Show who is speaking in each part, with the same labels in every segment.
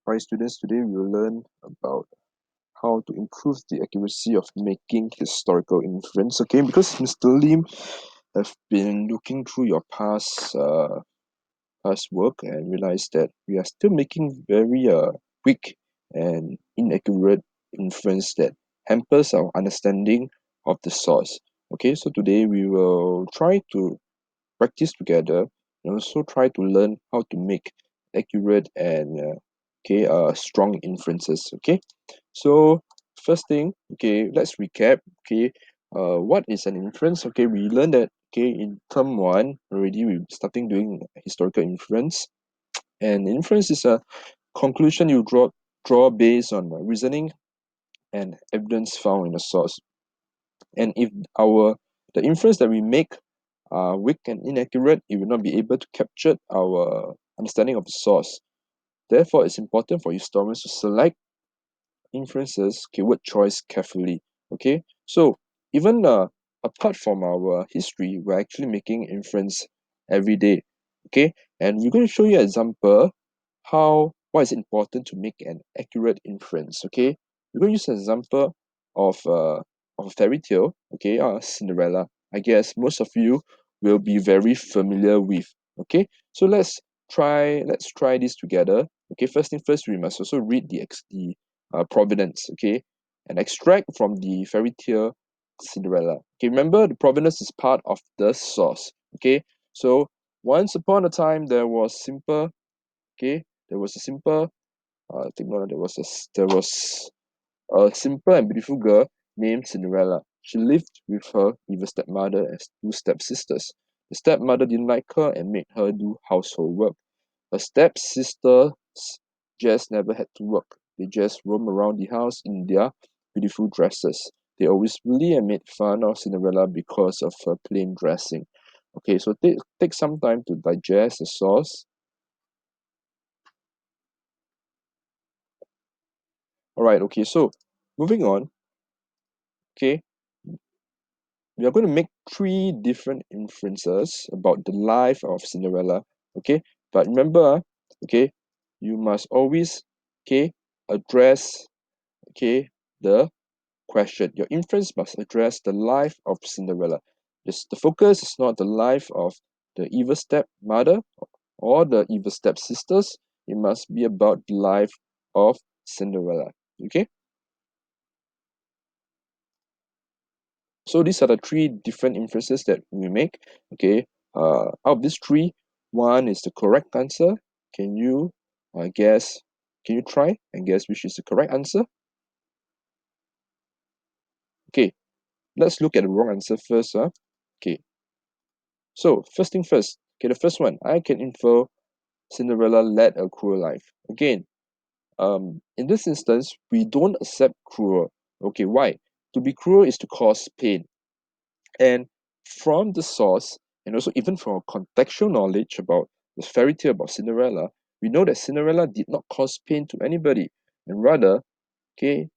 Speaker 1: Hi students, today we will learn about how to improve the accuracy of making historical inference. Okay, because Mr. Lim have been looking through your past work and realized that we are still making very weak and inaccurate inference that hampers our understanding of the source. Okay, so today we will try to practice together and also try to learn how to make accurate and strong inferences. Okay, so first thing, okay, let's recap. Okay, what is an inference? Okay, we learned that, okay, in term one already we starting doing historical inference, and inference is a conclusion you draw based on reasoning and evidence found in the source. And if our the inference that we make are weak and inaccurate, it will not be able to capture our understanding of the source. Therefore, it's important for historians to select inferences keyword choice carefully. Okay, so even apart from our history, we're actually making inference every day. Okay, and we're going to show you an example why is it important to make an accurate inference. Okay, we're going to use an example of a fairy tale. Okay, Cinderella. I guess most of you will be very familiar with. Okay, so let's try this together. Okay, first thing first, we must also read the provenance. Okay, and extract from the fairy tale Cinderella. Okay, remember the provenance is part of the source. Okay, so once upon a time there was simple. Okay, there was a simple. I think no, there was a simple and beautiful girl named Cinderella. She lived with her evil stepmother and two stepsisters. The stepmother didn't like her and made her do household work. Her stepsisters just never had to work. They just roamed around the house in their beautiful dresses. They always bullied and made fun of Cinderella because of her plain dressing. Okay, so take some time to digest the source. Alright, okay, so moving on, okay, we are going to make three different inferences about the life of Cinderella. Okay, but remember, okay, you must always, okay, address, okay, the question. Your inference must address the life of Cinderella. The focus is not the life of the evil stepmother or the evil stepsisters. It must be about the life of Cinderella. Okay, so these are the three different inferences that we make. Okay, out of these three, one is the correct answer. Can you guess? Can you try and guess which is the correct answer? Okay, let's look at the wrong answer first. Okay, so first thing first. Okay, the first one, I can infer Cinderella led a cruel life. Again, in this instance, we don't accept cruel. Okay, why? To be cruel is to cause pain. And from the source, and also even from our contextual knowledge about the fairy tale about Cinderella, we know that Cinderella did not cause pain to anybody, and rather, okay,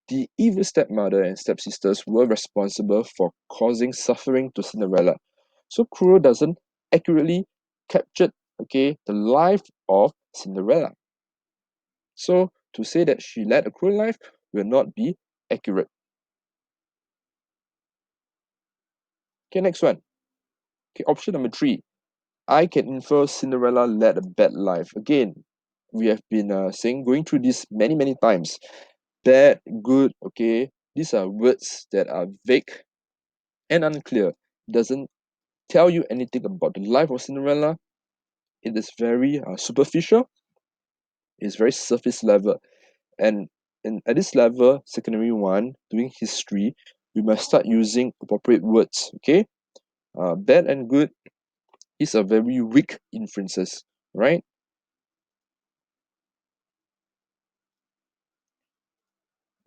Speaker 1: the evil stepmother and stepsisters were responsible for causing suffering to Cinderella. So cruel doesn't accurately capture, okay, the life of Cinderella. So to say that she led a cruel life will not be accurate. Okay, next one. Okay, option number three. I can infer Cinderella led a bad life. Again, we have been saying, going through this many times. Bad, good, okay. These are words that are vague and unclear. It doesn't tell you anything about the life of Cinderella. It is very superficial. It's very surface level. And at this level, secondary one, doing history, we must start using appropriate words. Okay, bad and good is a very weak inferences, right?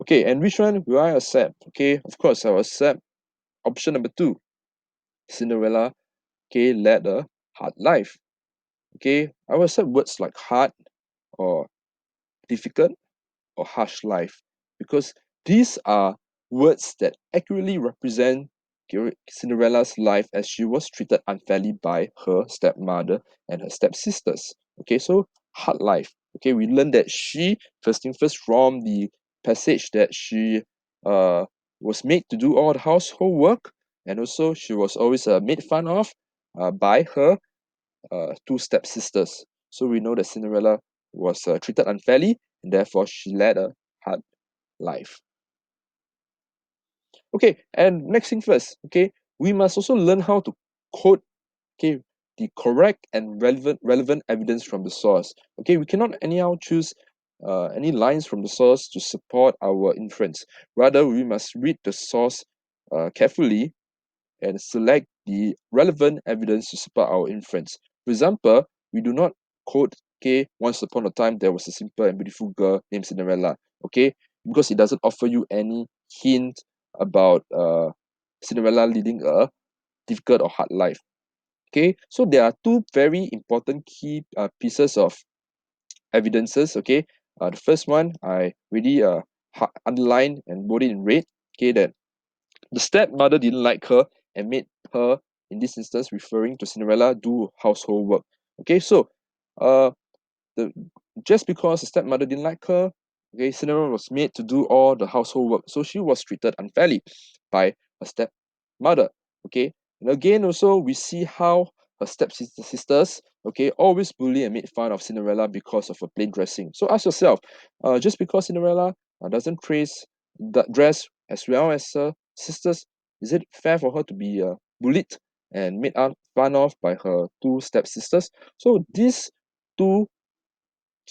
Speaker 1: Okay, and which one will I accept? Okay, of course, I'll accept option number two. Cinderella, okay, led a hard life. Okay, I will accept words like hard or difficult or harsh life because these are words that accurately represent Cinderella's life as she was treated unfairly by her stepmother and her stepsisters. Okay, so hard life. Okay, we learned that she, first thing first, from the passage, that she was made to do all the household work, and also she was always made fun of by her two stepsisters. So we know that Cinderella was treated unfairly, and therefore she led a hard life. Okay, and next thing first, okay, we must also learn how to quote, okay, the correct and relevant evidence from the source. Okay, we cannot anyhow choose any lines from the source to support our inference. Rather, we must read the source carefully and select the relevant evidence to support our inference. For example, we do not quote, okay, once upon a time there was a simple and beautiful girl named Cinderella, okay, because it doesn't offer you any hint about Cinderella leading a difficult or hard life. Okay, so there are two very important key pieces of evidences. Okay, the first one I really underlined and wrote it in red. Okay, that the stepmother didn't like her and made her, in this instance, referring to Cinderella, do household work. Okay, so uh, the just because the stepmother didn't like her, okay, Cinderella was made to do all the household work, so she was treated unfairly by her stepmother. Okay, and again, also we see how her stepsisters, okay, always bully and made fun of Cinderella because of her plain dressing. So ask yourself, just because Cinderella doesn't trace that dress as well as her sisters, is it fair for her to be bullied and made fun of by her two stepsisters? So two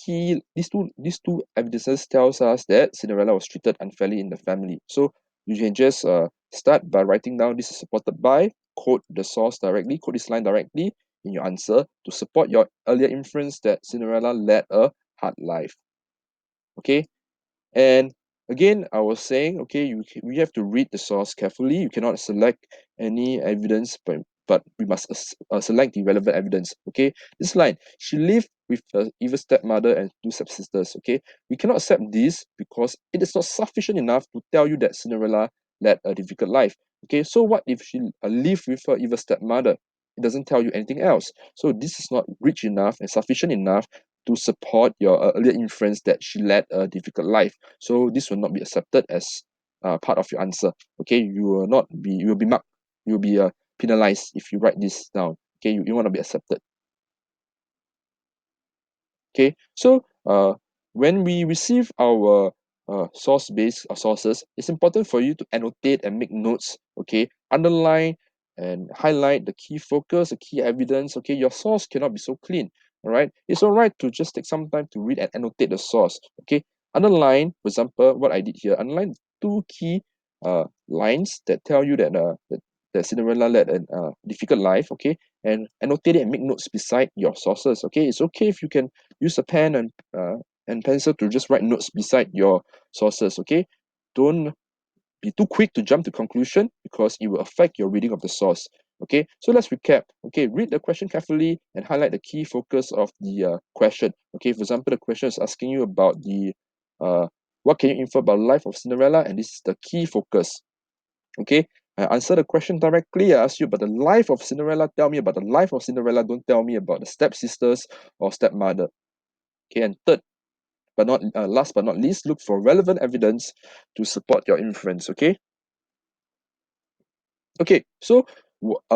Speaker 1: these two evidences tells us that Cinderella was treated unfairly in the family. So you can just start by writing down this is supported by, quote the source directly, quote this line directly in your answer to support your earlier inference that Cinderella led a hard life. Okay, and again, I was saying, okay, we have to read the source carefully. You cannot select any evidence, but we must select the relevant evidence. Okay, this line, she lived with her evil stepmother and two stepsisters. Okay, we cannot accept this because it is not sufficient enough to tell you that Cinderella led a difficult life. Okay, so what if she lived with her evil stepmother? It doesn't tell you anything else. So this is not rich enough and sufficient enough to support your earlier inference that she led a difficult life. So this will not be accepted as part of your answer. Okay, you will be marked, you will be penalized if you write this down. Okay, you want to be accepted. Okay, so when we receive our source-based sources, it's important for you to annotate and make notes. Okay, underline and highlight the key focus, the key evidence. Okay, your source cannot be so clean. All right, it's all right to just take some time to read and annotate the source. Okay, underline, for example, what I did here. Underline two key lines that tell you that Cinderella led a difficult life. Okay, and annotate it and make notes beside your sources. Okay, it's okay if you can use a pen and pencil to just write notes beside your sources. Okay, don't be too quick to jump to conclusion because it will affect your reading of the source. Okay, so let's recap. Okay, read the question carefully and highlight the key focus of the question. Okay, for example, the question is asking you about the what can you infer about the life of Cinderella, and this is the key focus. Okay, I answer the question directly. I ask you about the life of Cinderella. Tell me about the life of Cinderella. Don't tell me about the stepsisters or stepmother. Okay, and third, but not last but not least, look for relevant evidence to support your inference. Okay. Okay. So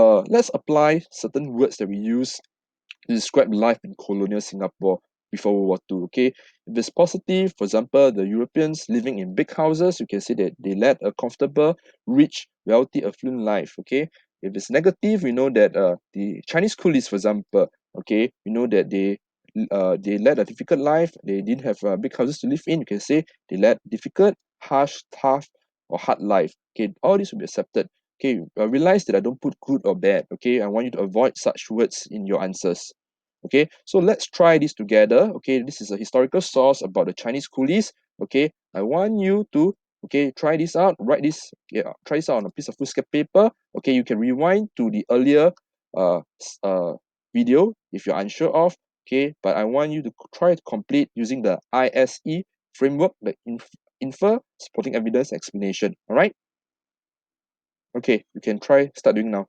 Speaker 1: let's apply certain words that we use to describe life in colonial Singapore before World War II. Okay, if it's positive, for example, the Europeans living in big houses, you can say that they led a comfortable, rich, wealthy, affluent life. Okay, if it's negative, we know that the Chinese coolies, for example, okay, we know that they led a difficult life. They didn't have big houses to live in. You can say they led difficult, harsh, tough, or hard life. Okay, all this will be accepted. Okay, realize that I don't put good or bad. Okay, I want you to avoid such words in your answers. Okay, so let's try this together. Okay, this is a historical source about the Chinese coolies. Okay, I want you to try this out. Write this. Yeah, try this out on a piece of foolscap paper. Okay, you can rewind to the earlier video if you're unsure of. Okay, but I want you to try to complete using the ISE framework, the infer, supporting evidence, explanation. All right. Okay, you can try start doing now.